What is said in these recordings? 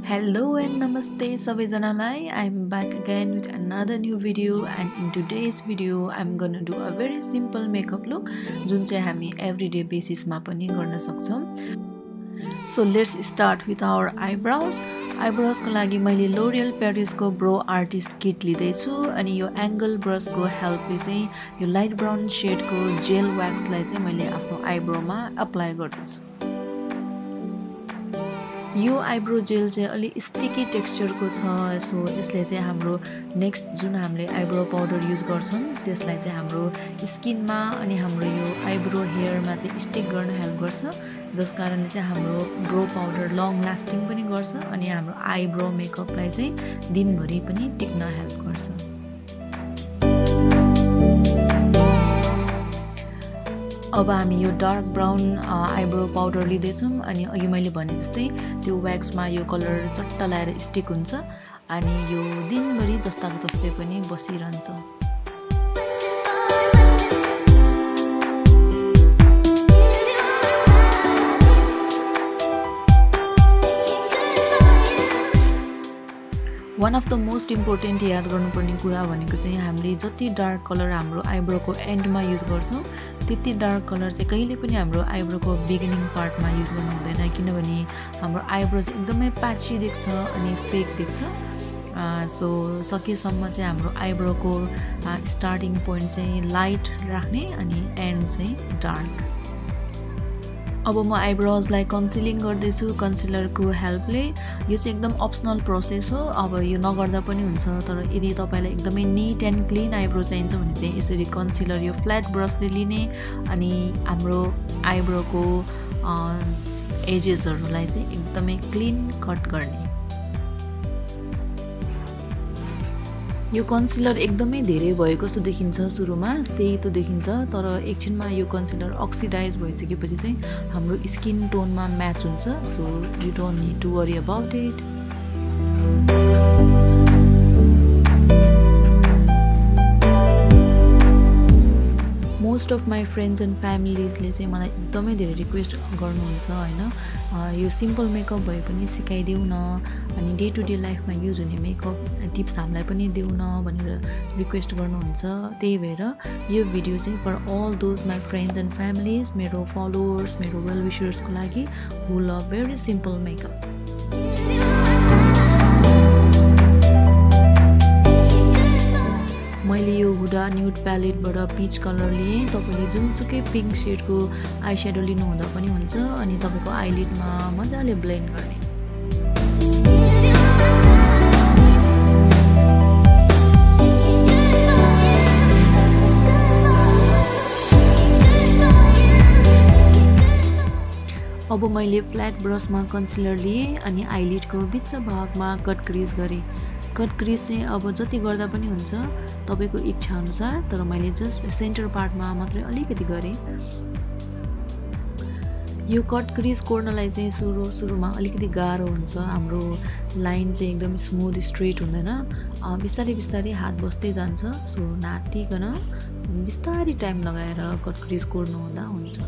Hello and namaste सबैजनालाई. I'm back again with another new video, and in today's video I'm gonna do a very simple makeup look जुन चाहिँ हामी everyday basis मा पनि गर्न सक्छौं. So let's start with our eyebrows. Eyebrows को लागि मैले L'Oreal Paris को Brow Artist Kit लिदै छु अनि यो angle brush को help ले चाहिँ यो light brown shade को gel wax लाई चाहिँ मैले आफ्नो eyebrow मा apply गर्दैछु. यो आइब्रो जेल चाहिँ अलि स्टिकी टेक्सचर को छ. सो यसले चाहिँ हाम्रो नेक्स्ट जुन हामीले आइब्रो पाउडर युज गर्छौं त्यसलाई चाहिँ हाम्रो स्किन मा अनि हाम्रो यो आइब्रो हेयर मा चाहिँ स्टिक गर्न हेल्प गर्छ, जसकारणले चाहिँ हाम्रो ब्रो पाउडर लङ लास्टिङ पनि गर्छ अनि हाम्रो आइब्रो मेकअपलाई चाहिँ दिनभरि पनि टिक्न हेल्प गर्छ. अब हामी यो डार्क ब्राउन आइब्रो पाउडर लिदै छौं अनि अघि मैले भने जस्तै त्यो wax मा यो कलर चट्ट लाएर स्टिक हुन्छ अनि यो दिनभरि जस्ताको तस्तै पनि बसिरहन्छ. One of the most important याद गर्नुपर्ने कुरा भनेको चाहिँ हामीले जति डार्क कलर हाम्रो आइब्रो को एन्ड मा युज गर्छौं त्यति डार्क कलर चाहिँ कहिले पनि हाम्रो आइब्रो को बिगिनिङ पार्ट मा युज गर्नु हुँदैन, किनभने हाम्रो आइब्रो चाहिँ एकदमै प्याची देख्छ अनि फेक देख्छ. सो सकेसम्म चाहिँ हाम्रो आइब्रो को स्टार्टिङ पोइन्ट चाहिँ लाइट राख्ने अनि एन्ड चाहिँ डार्क. अब म आइब्रोज लाई कन्सिलिङ गर्दै छु कन्सिलर को हेल्पले. यो चाहिँ एकदम अप्सनल प्रोसेस हो, अब यो नगर्दा पनि हुन्छ, तर यदि तपाईलाई एकदमै नीट एन्ड क्लीन आइब्रो चाहिन्छ भने चाहिँ यसरी कन्सिलर यो फ्ल्याट ब्रशले लिने अनि हाम्रो आइब्रो को एजेसहरुलाई चाहिँ एकदमै क्लीन कट गर्ने. यो कन्सिलर एकदमै धेरै भएको जस्तो देखिन्छ, सुरुमा सेतो देखिन्छ, तर एकछिनमा यो कन्सिलर अक्सिडाइज भइसकेपछि चाहिँ हाम्रो स्किन टोनमा म्याच हुन्छ. So you don't need to worry about it. Most of my friends and फ्यामिलीजले चाहिँ मलाई एकदमै धेरै रिक्वेस्ट गर्नुहुन्छ हैन, यो सिम्पल मेकअप भए पनि सिकाइदेऊ न अनि डे टु डे लाइफमा युज हुने मेकअप टिप्स हामीलाई पनि देऊ न भनेर रिक्वेस्ट गर्नुहुन्छ. त्यही भएर यो भिडियो चाहिँ for all those my friends and families, मेरो फलोवर्स, मेरो वेल विशर्सको लागि who love very simple makeup. मैले यो हुडा न्यूड प्यालेटबाट पीच कलर लिए. तपाईले जुनसुकै पिंक शेडको आई स्याडो लिनु हुँदा पनि हुन्छ अनि तपाईको आइलिडमा मजाले ब्लेन्ड गर्ने. अब मैले फ्ल्याट ब्रशमा कन्सिलर लिए अनि आइलिडको बीच भागमा कट क्रिज गरे. कट क्रिज चाहिँ अब जति गर्दा पनि हुन्छ तपाईको इच्छा अनुसार, तर मैले जस्ट सेन्टर पार्टमा मात्रै अलिकति गरे. यो कट क्रिज कोर्नलाई चाहिँ सुरुमा अलिकति गाह्रो हुन्छ, हाम्रो लाइन चाहिँ एकदम स्मुथ स्ट्रेट हुँदैन, बिस्तारै बिस्तारै हात बस्दै जान्छ. सो नातिकन बिस्तारै टाइम लगाएर कट क्रिज कोर्नु हुँदा हुन्छ.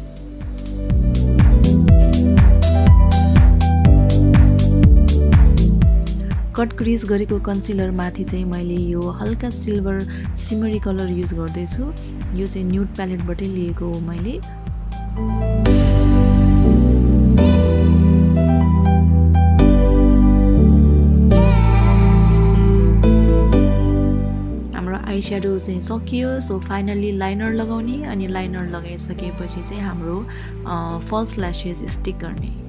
कट क्रिज गरेको कन्सिलर माथि चाहिँ मैले यो हल्का सिल्भर सिमरी कलर युज गर्दै छु. यो चाहिँ न्यूड प्यालेटबाटै लिएको हो मैले. हाम्रो आई स्याडो चाहिँ सकियो. सो फाइनली लाइनर लगाउने अनि लाइनर लगाइसकेपछि चाहिँ हाम्रो फल्स ल्यासेस स्टिक गर्ने.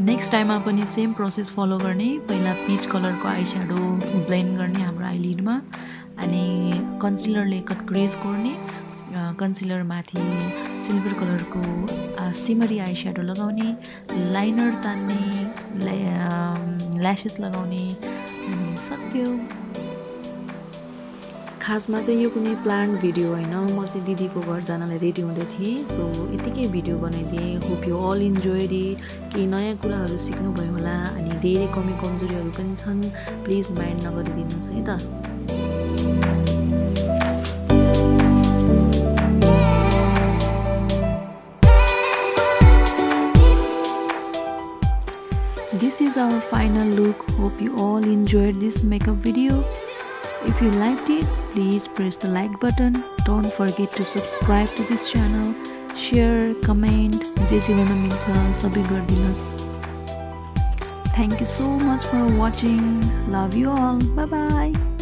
नेक्स्ट टाइममा पनि सेम प्रोसेस फलो गर्ने. पहिला पीच कलरको आई स्याडो ब्लेन्ड गर्ने हाम्रो आइलिडमा अनि कन्सिलरले कट क्रिज कोर्ने. कन्सिलर माथि सिल्भर कलरको सिमरी आई स्याडो लगाउने, लाइनर तान्ने, ल्यासेस लगाउने अनि सक्यो। खासमा चाहिँ यो कुनै प्लान भिडियो होइन, म चाहिँ दिदीको घर जानलाई रेडी हुँदै थिएँ। सो यतिकै भिडियो बनाइदिएँ। Hope you all enjoyed it. केही नयाँ कुराहरू सिक्नुभयो होला अनि धेरै कमी कमजोरीहरू पनि छन्, प्लिज माइन्ड नगरिदिनुहोस् है त। This is our final look. Hope you all enjoyed this makeup video. If you liked it, please press the like button. Don't forget to subscribe to this channel. Share, comment, जे गर्न मिल्छ सबै गरिदिनुस्। Thank you so much for watching. Love you all. Bye bye.